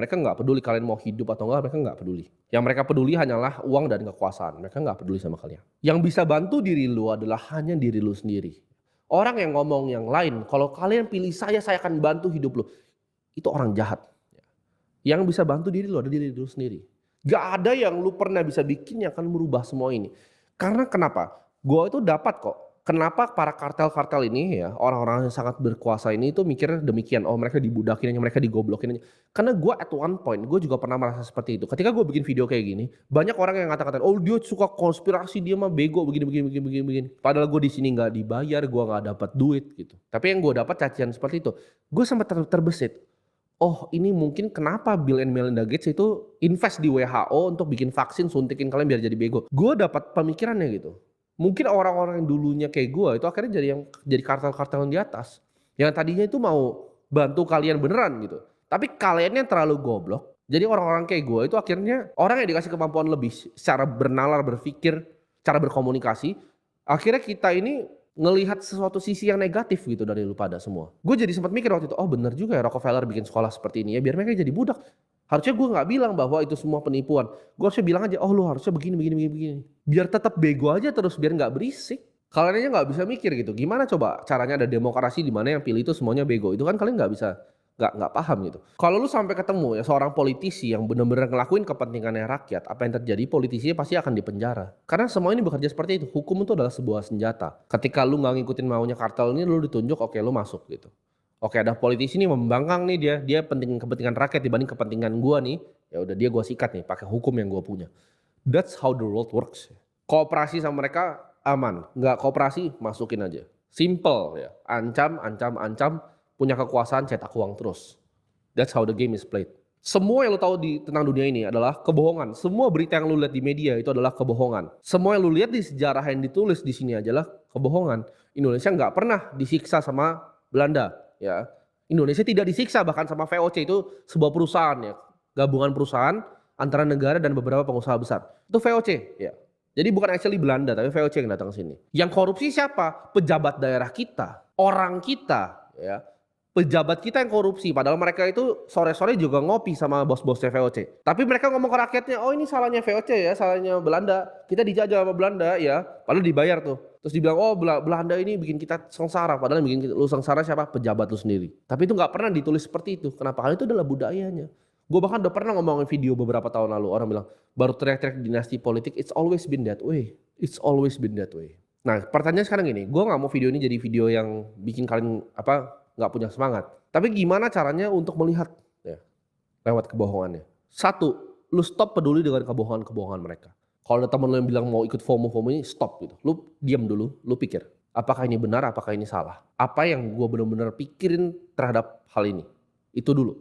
Mereka nggak peduli kalian mau hidup atau enggak, mereka nggak peduli. Yang mereka peduli hanyalah uang dan kekuasaan. Mereka nggak peduli sama kalian. Yang bisa bantu diri lu adalah hanya diri lu sendiri. Orang yang ngomong yang lain, kalau kalian pilih saya akan bantu hidup lu. Itu orang jahat. Yang bisa bantu diri lu adalah diri lu sendiri. Gak ada yang lu pernah bisa bikin yang akan merubah semua ini. Karena kenapa? Gua itu dapat kok. Kenapa para kartel-kartel ini ya, orang-orang yang sangat berkuasa ini itu mikir demikian, oh mereka dibudakin aja, mereka digoblokin aja. Karena gue at one point, gue juga pernah merasa seperti itu. Ketika gue bikin video kayak gini, banyak orang yang ngata-ngatain, oh dia suka konspirasi, dia mah bego, begini. Padahal gue di sini nggak dibayar, gue nggak dapat duit gitu. Tapi yang gue dapat cacian seperti itu, gue sempat terbesit. Oh ini mungkin kenapa Bill and Melinda Gates itu invest di WHO untuk bikin vaksin suntikin kalian biar jadi bego. Gue dapat pemikirannya gitu. Mungkin orang-orang yang dulunya kayak gue itu akhirnya jadi kartel-kartel yang di atas. Yang tadinya itu mau bantu kalian beneran gitu. Tapi kaliannya terlalu goblok. Jadi orang-orang kayak gue itu akhirnya orang yang dikasih kemampuan lebih secara bernalar, berpikir, cara berkomunikasi. Akhirnya kita ini ngelihat sesuatu sisi yang negatif gitu dari lu pada semua. Gue jadi sempat mikir waktu itu, oh bener juga ya Rockefeller bikin sekolah seperti ini ya biar mereka jadi budak. Harusnya gue nggak bilang bahwa itu semua penipuan. Gue harusnya bilang aja, oh lu harusnya begini. Biar tetap bego aja terus, biar nggak berisik. Kalian aja nggak bisa mikir gitu. Gimana coba caranya ada demokrasi di mana yang pilih itu semuanya bego? Itu kan kalian nggak bisa, nggak paham gitu. Kalau lu sampai ketemu ya seorang politisi yang benar-benar ngelakuin kepentingannya rakyat, apa yang terjadi? Politisinya pasti akan dipenjara. Karena semua ini bekerja seperti itu. Hukum itu adalah sebuah senjata. Ketika lu nggak ngikutin maunya kartel ini, lu ditunjuk, oke lu masuk gitu. Oke ada politisi nih membangkang nih dia penting kepentingan rakyat dibanding kepentingan gua nih, ya udah dia gua sikat nih pakai hukum yang gua punya. That's how the world works. Kooperasi sama mereka aman, nggak kooperasi masukin aja. Simple ya, ancam, punya kekuasaan cetak uang terus. That's how the game is played. Semua yang lu tahu tentang dunia ini adalah kebohongan. Semua berita yang lu lihat di media itu adalah kebohongan. Semua yang lu lihat di sejarah yang ditulis di sini adalah kebohongan. Indonesia nggak pernah disiksa sama Belanda. Ya, Indonesia tidak disiksa bahkan sama VOC itu sebuah perusahaan ya, gabungan perusahaan antara negara dan beberapa pengusaha besar. Itu VOC ya. Jadi bukan actually Belanda tapi VOC yang datang ke sini. Yang korupsi siapa? Pejabat daerah kita, orang kita ya. Pejabat kita yang korupsi padahal mereka itu sore-sore juga ngopi sama bos-bosnya VOC. Tapi mereka ngomong ke rakyatnya, "Oh, ini salahnya VOC ya, salahnya Belanda. Kita dijajah sama Belanda ya." Padahal dibayar tuh. Terus dibilang, "Oh, Belanda ini bikin kita sengsara." Padahal yang bikin lu sengsara siapa? Pejabat lu sendiri. Tapi itu nggak pernah ditulis seperti itu. Kenapa? Karena itu adalah budayanya. Gue bahkan udah pernah ngomongin video beberapa tahun lalu. Orang bilang, baru teriak-teriak dinasti politik. It's always been that way. It's always been that way. Nah, pertanyaan sekarang gini. Gue nggak mau video ini jadi video yang bikin kalian nggak punya semangat. Tapi gimana caranya untuk melihat ya, lewat kebohongannya? Satu, lu stop peduli dengan kebohongan-kebohongan mereka. Kalau ada temen lu yang bilang mau ikut FOMO ini, stop gitu. Lu diam dulu, lu pikir. Apakah ini benar, apakah ini salah? Apa yang gue benar-benar pikirin terhadap hal ini? Itu dulu.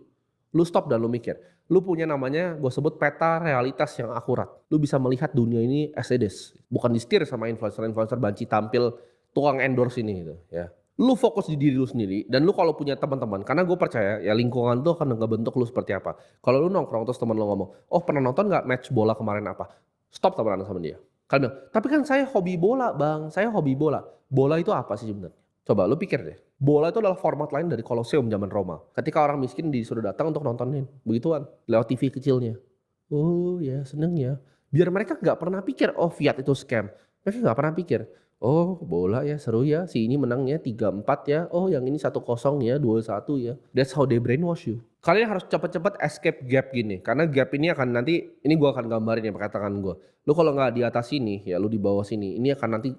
Lu stop dan lu mikir. Lu punya namanya, gue sebut peta realitas yang akurat. Lu bisa melihat dunia ini as it is. Bukan disetir sama influencer-influencer banci tampil tukang endorse ini gitu ya. Lu fokus di diri lu sendiri dan lu kalau punya teman-teman, karena gue percaya ya lingkungan tuh akan ngebentuk lu seperti apa. Kalau lu nongkrong terus teman lu ngomong, oh pernah nonton nggak match bola kemarin apa? Stop temenan sama dia. Kalian bilang, tapi kan saya hobi bola bang, saya hobi bola. Bola itu apa sih sebenarnya? Coba lu pikir deh. Bola itu adalah format lain dari Colosseum zaman Roma. Ketika orang miskin disuruh datang untuk nontonin, begituan lewat TV kecilnya. Oh ya seneng ya. Biar mereka nggak pernah pikir, oh Fiat itu scam. Mereka nggak pernah pikir. Oh bola ya seru ya, si ini menangnya 3-4 ya, oh yang ini 1-0 ya, 2-1 ya. That's how they brainwash you. Kalian harus cepat-cepat escape gap gini, karena gap ini akan nanti, ini gue akan gambarin ya pakai tangan gue. Lu kalau nggak di atas sini, ya lu di bawah sini, ini akan nanti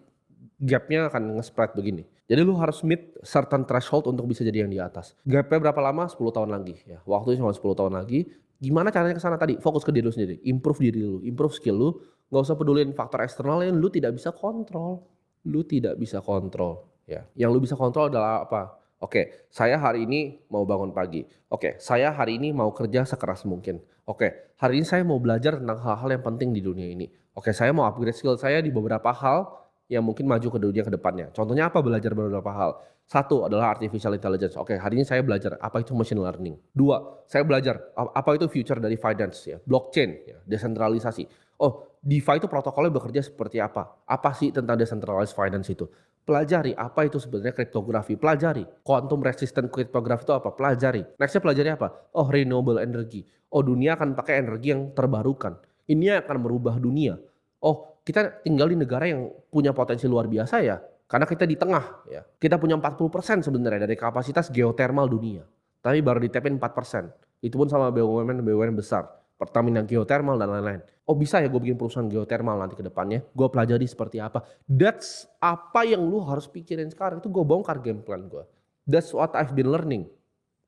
gapnya akan nge-spread begini. Jadi lu harus meet certain threshold untuk bisa jadi yang di atas. Gapnya berapa lama? 10 tahun lagi ya, waktunya cuma 10 tahun lagi. Gimana caranya ke sana tadi? Fokus ke diri lu sendiri, improve diri lu, improve skill lu, nggak usah pedulin faktor eksternal yang lu tidak bisa kontrol. Lu tidak bisa kontrol ya. Yang lu bisa kontrol adalah apa? Oke, saya hari ini mau bangun pagi. Oke, saya hari ini mau kerja sekeras mungkin. Oke, hari ini saya mau belajar tentang hal-hal yang penting di dunia ini. Oke, saya mau upgrade skill saya di beberapa hal yang mungkin maju ke dunia ke depannya. Contohnya apa? Belajar beberapa hal. Satu adalah artificial intelligence. Oke, hari ini saya belajar apa itu machine learning. Dua, saya belajar apa itu future dari finance ya, blockchain ya, desentralisasi. Oh, DeFi itu protokolnya bekerja seperti apa? Apa sih tentang decentralized finance itu? Pelajari apa itu sebenarnya kriptografi, pelajari. Quantum resistant cryptography itu apa? Pelajari. Nextnya pelajari apa? Oh, renewable energy. Oh, dunia akan pakai energi yang terbarukan. Ini akan merubah dunia. Oh, kita tinggal di negara yang punya potensi luar biasa ya. Karena kita di tengah ya. Kita punya 40% sebenarnya dari kapasitas geothermal dunia. Tapi baru ditapin 4%. Itu pun sama BUMN besar. Pertamina geothermal dan lain-lain. Oh, bisa ya gue bikin perusahaan geothermal nanti ke depannya. Gue pelajari seperti apa. That's apa yang lu harus pikirin sekarang. Itu gue bongkar game plan gue. That's what I've been learning.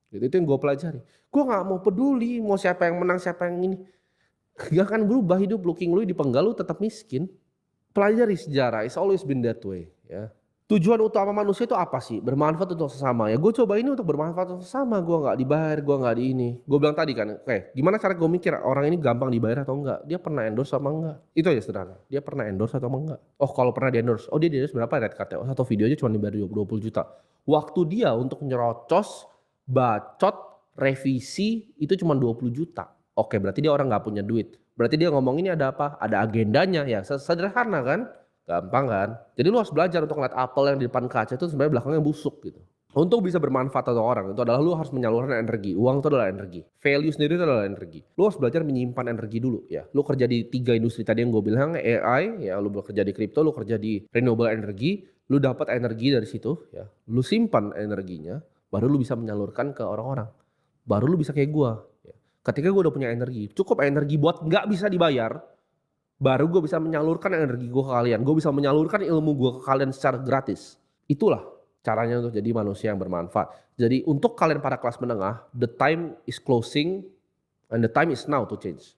Gitu, itu yang gue pelajari. Gue gak mau peduli mau siapa yang menang, siapa yang ini. Gak akan berubah hidup lu. King lu dipenggal lu tetap miskin. Pelajari sejarah. It's always been that way. Ya. Tujuan utama manusia itu apa sih? Bermanfaat untuk sesama. Ya gue coba ini untuk bermanfaat untuk sesama. Gue gak dibayar, gue gak di ini. Gue bilang tadi kan, oke, gimana cara gue mikir orang ini gampang dibayar atau enggak? Dia pernah endorse sama enggak? Itu aja sederhana. Dia pernah endorse atau enggak? Oh, kalau pernah di endorse. Oh, dia di endorse berapa red card-nya? Oh, satu video aja cuma dibayar 20 juta. Waktu dia untuk nyerocos, bacot, revisi itu cuma 20 juta. Oke, berarti dia orang gak punya duit. Berarti dia ngomong ini ada apa? Ada agendanya ya. Sederhana kan? Gampang kan? Jadi lu harus belajar untuk ngeliat apel yang di depan kaca itu sebenarnya belakangnya busuk gitu. Untuk bisa bermanfaat untuk orang itu adalah lu harus menyalurkan energi. Uang itu adalah energi. Value sendiri itu adalah energi. Lu harus belajar menyimpan energi dulu ya. Lu kerja di 3 industri tadi yang gue bilang, AI, ya lu bekerja di kripto, lu kerja di renewable energy, lu dapat energi dari situ ya. Lu simpan energinya, baru lu bisa menyalurkan ke orang-orang. Baru lu bisa kayak gue. Ya. Ketika gue udah punya energi, cukup energi buat nggak bisa dibayar, baru gue bisa menyalurkan energi gue ke kalian. Gue bisa menyalurkan ilmu gue ke kalian secara gratis. Itulah caranya untuk jadi manusia yang bermanfaat. Jadi untuk kalian para kelas menengah, the time is closing and the time is now to change.